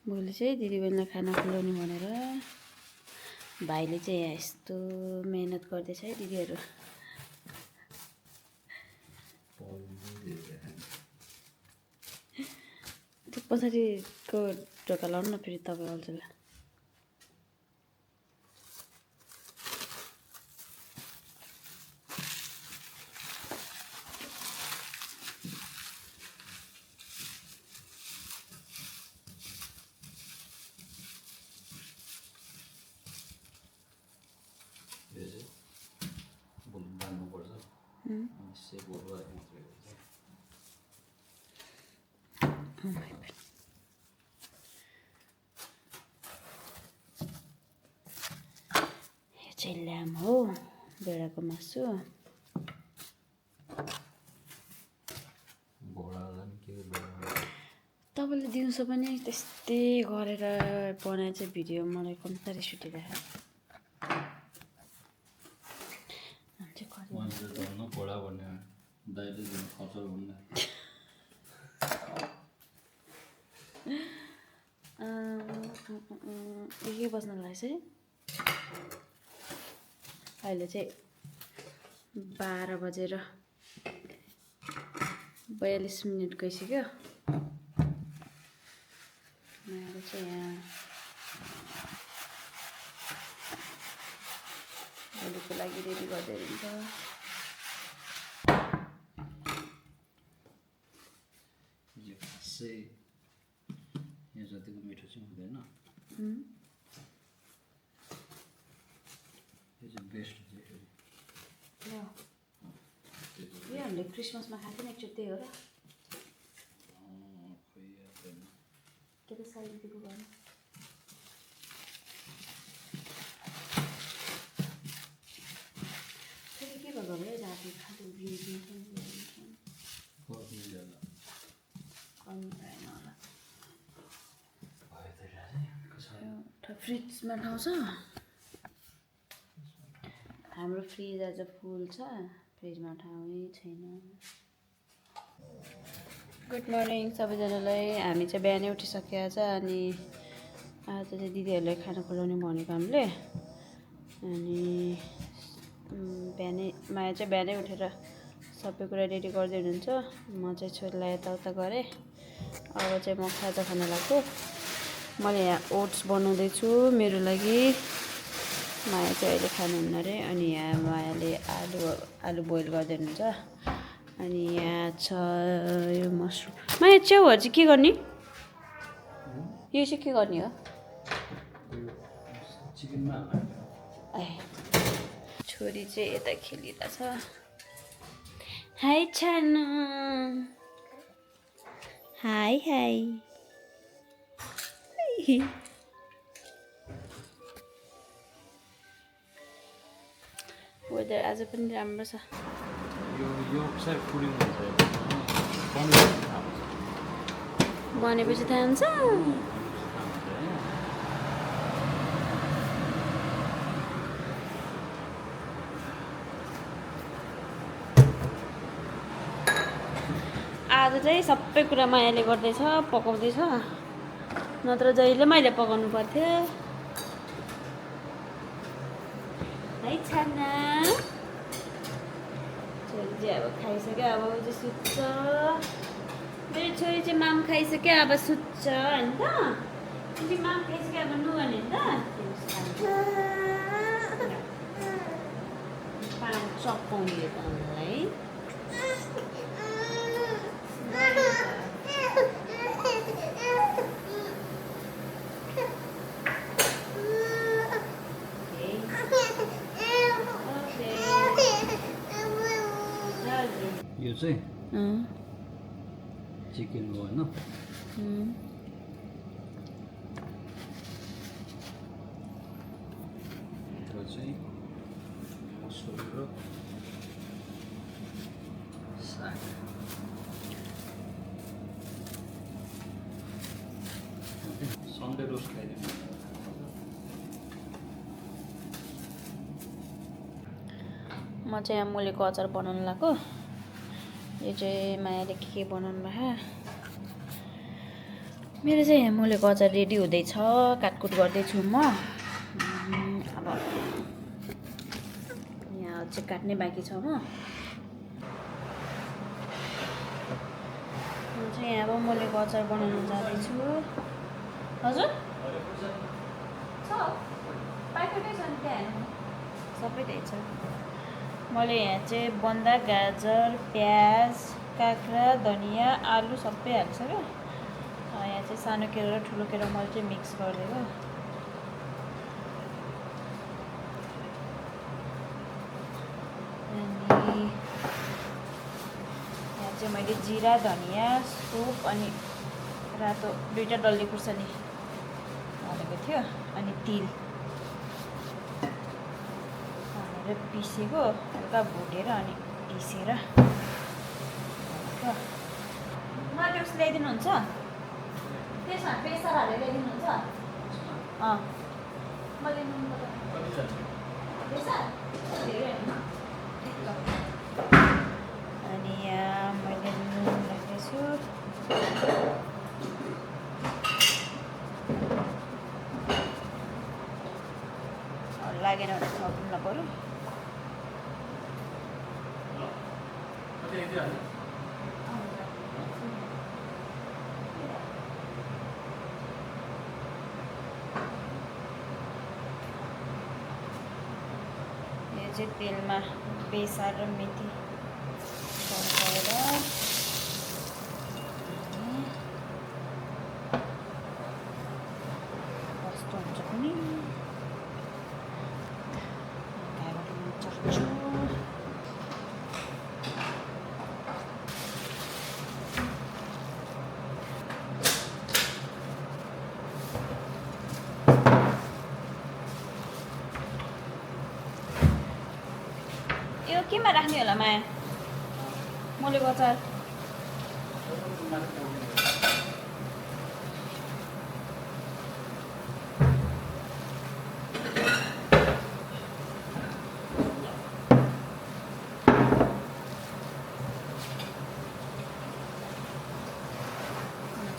भोलि चाहिँ दिदीबहिनीलाई खाना खुलाउने भनेर भाइले चाहिँ यहाँ यस्तो मेहनत गर्दैछ है दिदीहरू। त्यो पछाडिको ढोका लाउनु न फेरि तपाईँ अल्छीलाई। यो चाहिँ ल्याम हो, भेडाको मासु। तपाईँले दिउँसो पनि त्यस्तै गरेर बनाए चाहिँ भिडियो मलाई कम्ता रिस उठिरहेको। के बस्न लाग्छ है अहिले चाहिँ 12:42 गइसक्यो। मैले चाहिँ यहाँ भोलिको लागि रेडी गर्दै हुन्छ। यहाँ जतिको मिठो चाहिँ हुँदैन, यो चाहिँ बेस्ट हुन्छ। यो हामीले क्रिसमसमा खाएको नि एकचोटि त्यही हो र? के त साइलीको गर्नु फेरि के भएको है राति खालि फ्रिजमा ठाउँ छ। हाम्रो फ्रिज आज फुल छ, फ्रिजमा ठाउँै छैन। गुड मर्निङ सबैजनालाई। हामी चाहिँ बिहानै उठिसक्यो आज। अनि आज चाहिँ दिदीहरूलाई खाना खुलाउने भनेको हामीले। अनि बिहानै माया चाहिँ बिहानै उठेर सबै कुरा रेडी गर्दै हुनुहुन्छ। म चाहिँ छोरीलाई यताउता गरेँ। अब चाहिँ म खाजा खान लाग्छु। मैले यहाँ ओट्स बनाउँदैछु मेरो लागि। माया चाहिँ अहिले खानुहुन्न अरे। अनि यहाँ मायाले आलु बोइल गर्दै हुनुहुन्छ। अनि यहाँ छ यो मसरुम। माया च्याउहरू चाहिँ के गर्ने? यो चाहिँ के गर्ने हो? ए छोरी चाहिँ यता खेलिरहेछ। Hi Chhanu, hi hi. Weather आज पनि राम्रो छ। बनेपछि थाहा हुन्छ। आज चाहिँ सबै कुरा मायाले गर्दैछ, पकाउँदैछ। नत्र जहिले मैले पकाउनु पर्थ्यो। है छाना छोरी चाहिँ अब खाइसक्यो। अब चाहिँ सुत्छ। मेरो छोरी चाहिँ माम खाइसक्यो, अब सुत्छ होइन त? तिमी माम खाइसक्यो, अब नु भने त पानी चप्पाउने त मलाई। यो चाहिँ चिकन हो होइन। यो चाहिँ मसुर र साग। सन्डे रोस्ट खाइदिनु। म चाहिँ यहाँ मूलेको अचार बनाउनु लाग्यो। यो चाहिँ मायाले के बनाउनु भयो। मेरो चाहिँ यहाँ मुलेको अचार रेडी हुँदैछ, काटकुट गर्दैछु म। अब यहाँ चाहिँ काट्ने बाँकी छ म चाहिँ यहाँ अब मुलेको अचार बनाउन जाँदैछु। हजुर प्याकेटै छ नि त्यहाँ सबै त्यही छ। मैले यहाँ चाहिँ बन्दा, गाजर, प्याज, काँक्रा, धनियाँ, आलु सबै हालिसक्यो। यहाँ चाहिँ सानो केरा र ठुलो केरा मैले चाहिँ मिक्स गरिदिएको। अनि यहाँ चाहिँ मैले जिरा, धनियाँ, सुप अनि रातो 2टा डल्ले खुर्सानी हालेको थियो, अनि तिल हालेर पिसेको, हल्का भुटेर अनि पिसेर माटोस ल्याइदिनुहुन्छ? त्यसमा प्रेसर हालेर ल्याइदिनुहुन्छ? मैले अनि यहाँ मैले नुन राखेछु। लागेन भने थप्नु नपऱ्यो। यो चाहिँ तेलमा बेसार र मेथी तड्काएर कस्तो हुन्छ पनि चर्छु। यो केमा राख्ने होला माया? मुलेको अचार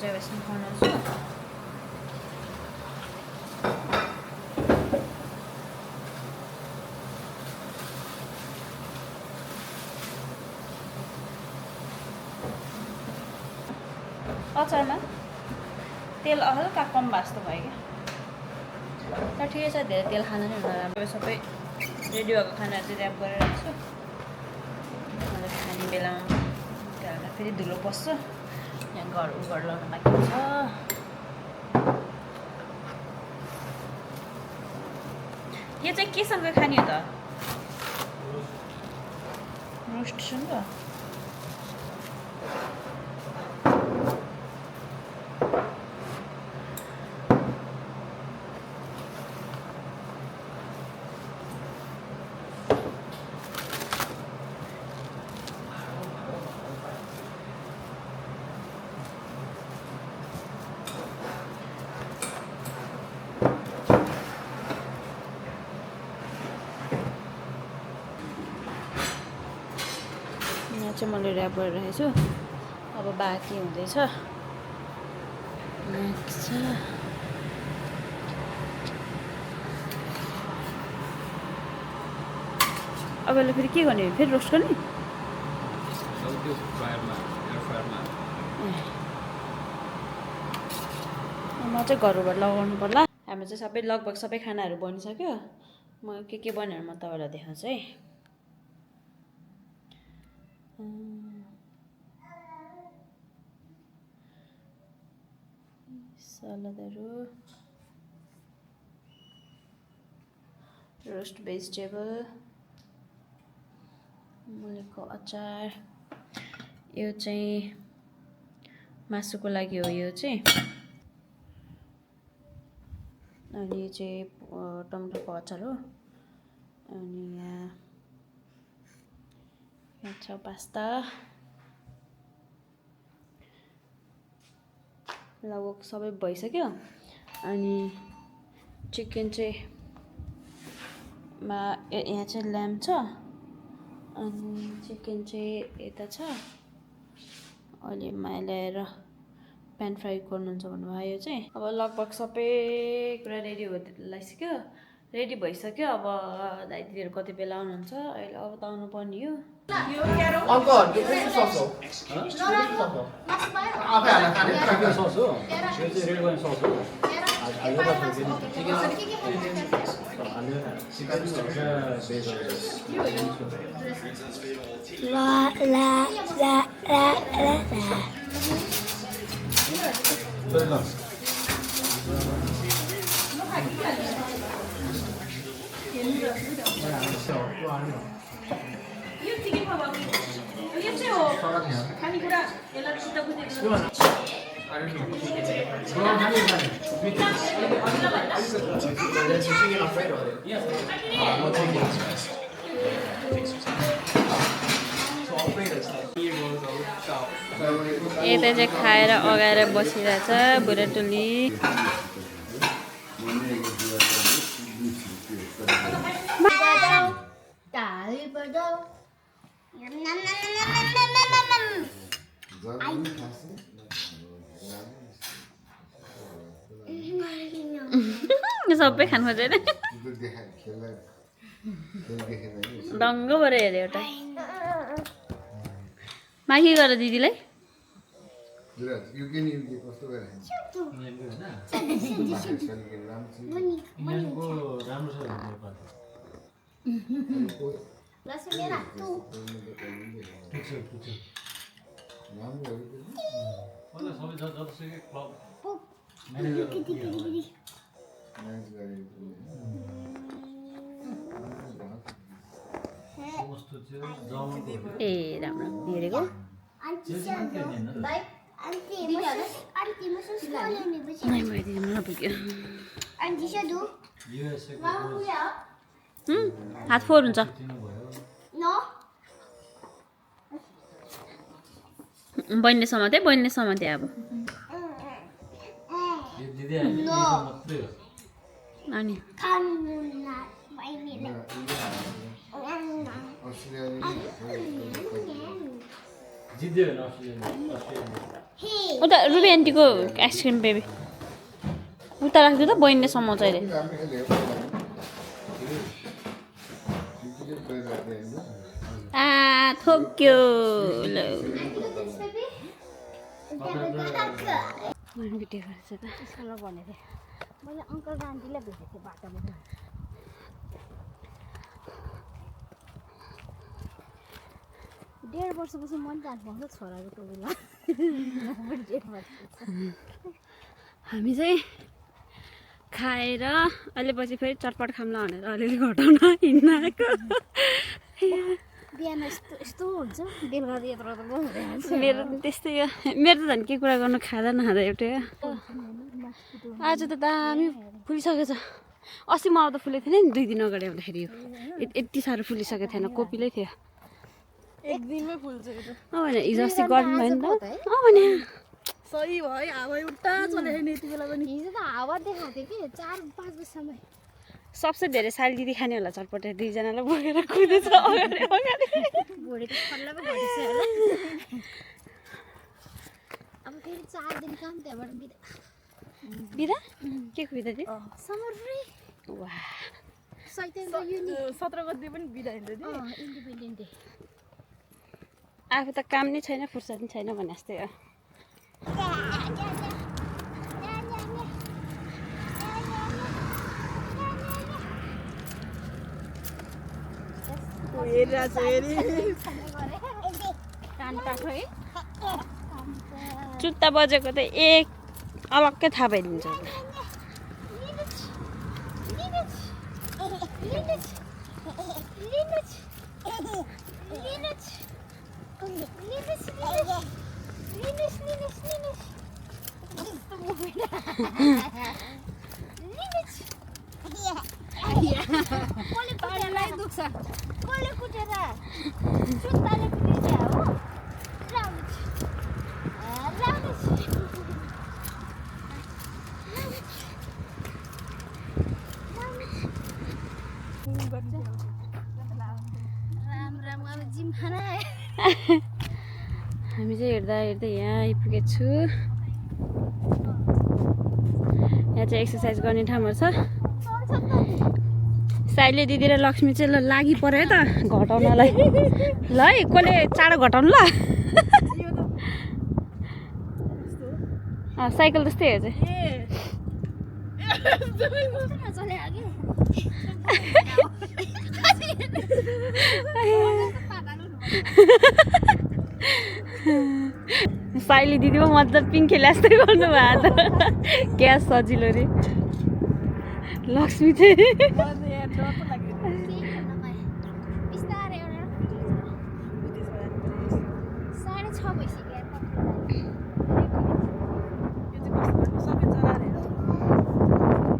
चाहिँ यसमा बनाउँछु। अचारमा तेल हल्का कम जस्तो भयो क्या, तर ठिकै छ, धेरै तेल खान नै हुँदैन। अब सबै रेडी भएको खानाहरू चाहिँ ऱ्याप गरेर राख्छु। अन्त खाने बेलामा घरमा फेरि धुलो पस्छ, यहाँ घर लगाउनु बाँकी छ। यो चाहिँ केसँग खाने हो त? रोस्टसँग? यहाँ चाहिँ मैले ऱ्याप गरिरहेको छु। अब बाँकी हुँदैछ। अब यसलाई फेरि के गर्ने? फेरि रोस्ट गर्ने? म चाहिँ घरबाट लगाउनु पर्ला। हाम्रो चाहिँ सबै लगभग सबै खानाहरू बनिसक्यो। म के बनेर म तपाईँलाई देखाउँछु है। सलादहरू, रोस्ट भेजिटेबल, मुलेको अचार, यो चाहिँ मासुको लागि हो। यो चाहिँ अनि यो चाहिँ टमाटरको अचार हो। अनि यहाँ छ पास्ता, लगभग सबै भइसक्यो। अनि चिकन चाहिँ यहाँ चाहिँ ल्याम्ब छ, अनि चिकन चाहिँ यता छ। अहिले माया ल्याएर प्यान फ्राई गर्नुहुन्छ भन्नुभयो चाहिँ अब लगभग सबै कुरा रेडी लागिसक्यो रेडी भइसक्यो अब दाइ दिदीहरू कति बेला आउनुहुन्छ अहिले अब त आउनु पर्ने हो Uncle, you fix the sauce. आफै हाल्न खाने यो सस हो यो चाहिँ रेड वाइन सस हो खानेकुरा यसलाई सिद्ध बुझेको यता चाहिँ खाएर अगाएर बसिरहेछ बुढाटोली सबै खानु खोजेन दङ्ग भएर हेऱ्यो एउटा माथि गर दिदीलाई ए राम्रो हेरेको हात फोहोर हुन्छ बहिनीले समाते अब अनि उता रुबी आन्टीको आइसक्रिम बेबी उता राख्दियो त बहिनीले समाउँछ अरे थोक्यो भिडियो गर्छ त भनेको मैले अङ्कल र आन्टीलाई भेटेको थिएँ बाटोमा 1.5 वर्षपछि मन जानु पाउँछ छोराको टोलीमा हामी चाहिँ खाएर अहिले पछि फेरि चटपट खाम्ला भनेर अलिअलि घटाउन हिँड्न आएको बिहान यस्तो हुन्छ बेलुका यत्रो त मेरो त्यस्तै हो मेरो त झन् के कुरा गर्नु खाँदा नखाँदा एउटै हो आज त दामी फुलिसकेको छ अस्ति म आउँदा फुलेको थिएन नि 2 दिन अगाडि आउँदाखेरि यो यति साह्रो फुलिसकेको थिएन कोपिलै थियो एक दिनमै फुल्छ यो त भने हिजो अस्ति गर्नु भएन त भने सही भयो हावा उल्टा चलेको नि यति बेला पनि हिजो त हावा देखाएको थियो कि 4-5 बजीसम्म सबसे धेरै साल दिदी खाने होला चटपटे 2 जनालाई बोकेर कुदेछ अगाडि भोडे त खल्ला पो भइसक्यो होला अब फेरि 4 दिन काम त्यहाँबाट बिदा के बिदा थियो समर ब्रेक वाह 17 गते पनि बिदा हुन्छ नि इन्डिपेन्डेन्ट डे आफू त काम नै छैन फुर्सद नि छैन भने जस्तै हो जुत्ता बजेको त एक अलग्गै थाहा भइदिन्छ हामी चाहिँ हेर्दा यहाँ आइपुगेको छु चाहिँ एक्सर्साइज गर्ने ठाउँहरू छ। साइले दिदी र लक्ष्मी चाहिँ ल लागि पर्यो है त घटाउनलाई। ल है कसले चाँडो घटाउनु ल। साइकल जस्तै हो चाहिँ। साइली दिदी पो मजा पिङ खेले जस्तै गर्नुभयो त क्या सजिलो रे। लक्ष्मी चाहिँ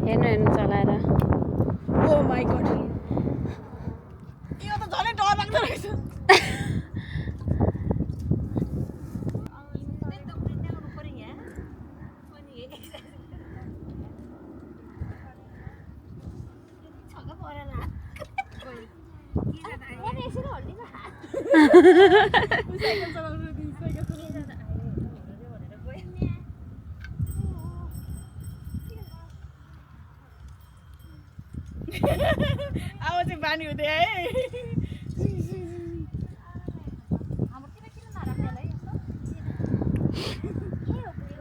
हेर्नु हेर्नु चलाएर। ओ माई गॉड यो त झनै डर लाग्दो रहेछ। अब चाहिँ बानी हुँदै है।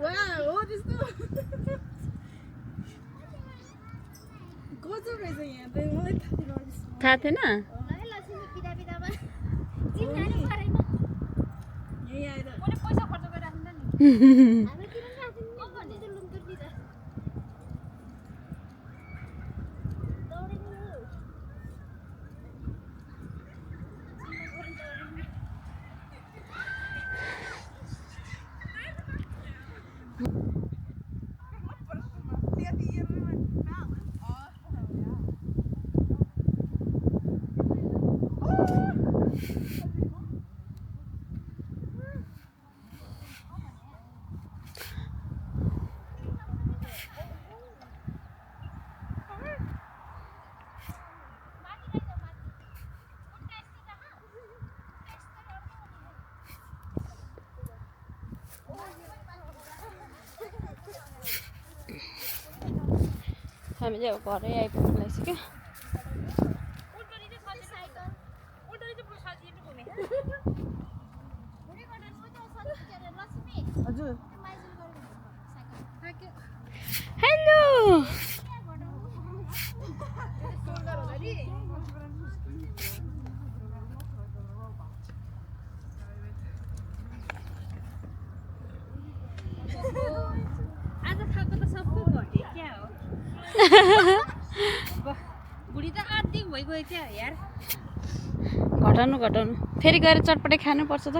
हो त्यस्तो गजब रहेछ यहाँ त मलाई थाहा थिएन। यही आएर हामी चाहिँ अब घरै आइपुग्नु लागिसक्यो। हजुर हेलो आज खाएको त सबै घट्यो क्या हो। बुढी त आधी भइगयो क्या यार। घटाउनु घटाउनु फेरि गएर चटपटे खानुपर्छ त।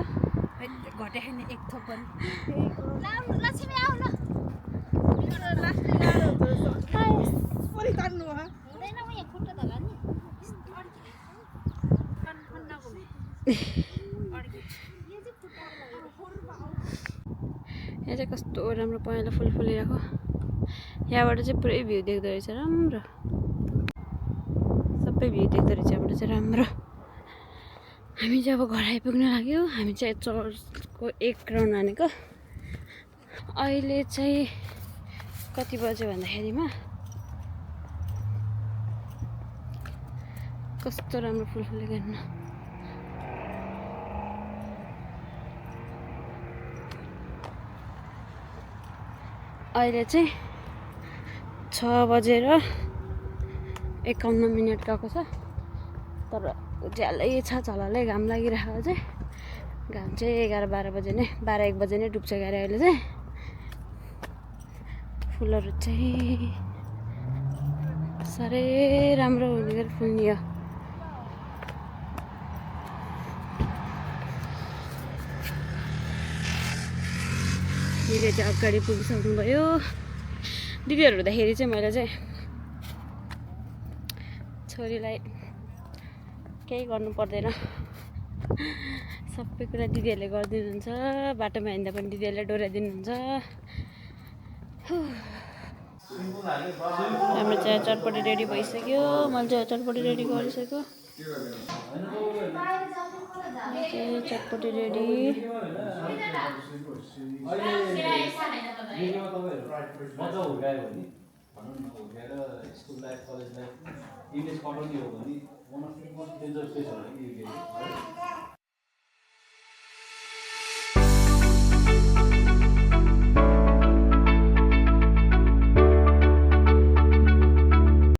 घटे खाने एक थोक पनि। लक्ष्मी आऊ न परि तान्नु हो हुँदैन म यहाँ खुट्टा धगा नि। यहाँ चाहिँ कस्तो राम्रो पहेँलो फुल फुलिरहेको। यहाँबाट चाहिँ पुरै भ्यू देख्दो रहेछ राम्रो। सबै भ्यू देख्दो रहेछ यहाँबाट चाहिँ राम्रो। हामी चाहिँ अब घर आइपुग्न लाग्यो। हामी चाहिँ चर्चको एक राउन्ड हानेको। अहिले चाहिँ कति बज्यो भन्दाखेरिमा कस्तो राम्रो फुल फुलेको हेर्नु। अहिले चाहिँ 6:51 गएको छ। तर उज्यालै छ झललै घाम लागिरहेको चाहिँ। घाम चाहिँ 11-12 बजे नै 12-1 बजे नै डुब्छ गएर अहिले चाहिँ। फुलहरू चाहिँ साह्रै राम्रो हुने गरी फुल्ने हो। दिदीले चाहिँ अगाडि पुगिसक्नुभयो। दिदीहरू हुँदाखेरि चाहिँ मैले चाहिँ छोरीलाई केही गर्नु पर्दैन। सबै कुरा दिदीहरूले गरिदिनुहुन्छ। बाटोमा हिँड्दा पनि दिदीहरूले डोराइदिनुहुन्छ। हाम्रो चाहिँ चटपटी रेडी भइसक्यो। मैले चाहिँ चटपटी रेडी गरिसक्यो। चटपटी रेडी। भनौँ न हुर्केर स्कुल लाइफ कलेज लाइफ इन्डेज कटाउने हो भने one of the most danger place हो कि युके